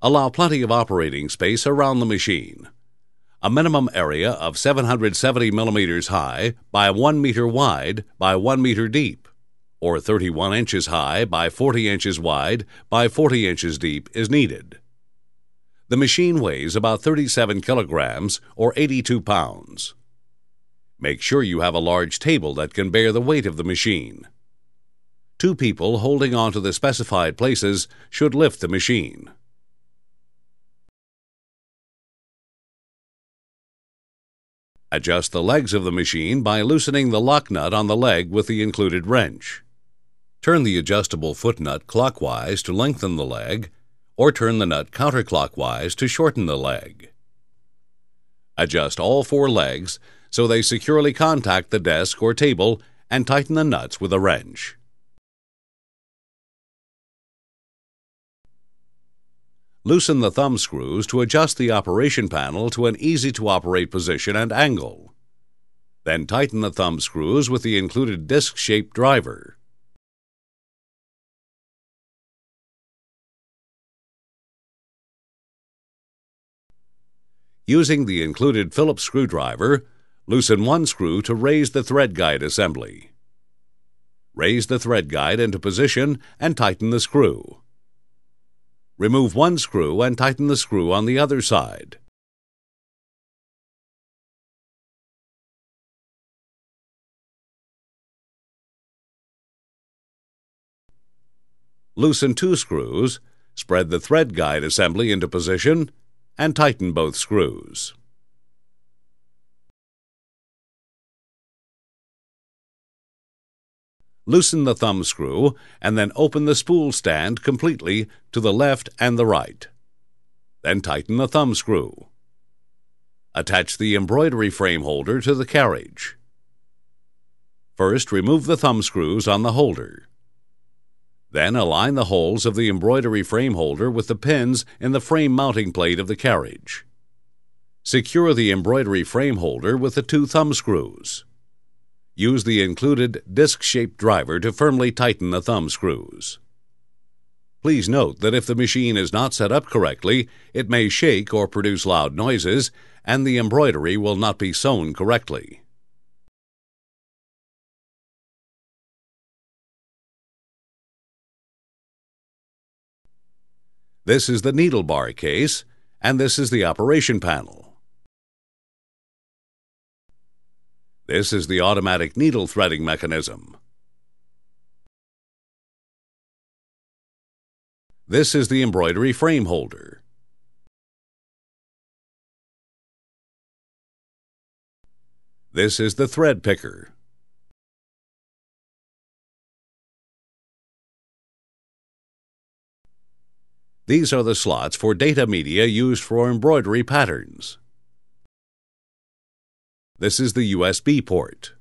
Allow plenty of operating space around the machine. A minimum area of 770 millimeters high by 1 meter wide by 1 meter deep, or 31 inches high by 40 inches wide by 40 inches deep is needed. The machine weighs about 37 kilograms or 82 pounds. Make sure you have a large table that can bear the weight of the machine. 2 people holding onto the specified places should lift the machine. Adjust the legs of the machine by loosening the lock nut on the leg with the included wrench. Turn the adjustable foot nut clockwise to lengthen the leg, or turn the nut counterclockwise to shorten the leg. Adjust all 4 legs so they securely contact the desk or table and tighten the nuts with a wrench. Loosen the thumb screws to adjust the operation panel to an easy-to-operate position and angle. Then tighten the thumb screws with the included disc-shaped driver. Using the included Phillips screwdriver, loosen 1 screw to raise the thread guide assembly. Raise the thread guide into position and tighten the screw. Remove 1 screw and tighten the screw on the other side. Loosen 2 screws, spread the thread guide assembly into position, and tighten both screws. Loosen the thumb screw and then open the spool stand completely to the left and the right. Then tighten the thumb screw. Attach the embroidery frame holder to the carriage. First, remove the thumb screws on the holder. Then align the holes of the embroidery frame holder with the pins in the frame mounting plate of the carriage. Secure the embroidery frame holder with the 2 thumb screws. Use the included disc-shaped driver to firmly tighten the thumb screws. Please note that if the machine is not set up correctly, it may shake or produce loud noises, and the embroidery will not be sewn correctly. This is the needle bar case, and this is the operation panel. This is the automatic needle threading mechanism. This is the embroidery frame holder. This is the thread picker. These are the slots for data media used for embroidery patterns. This is the USB port.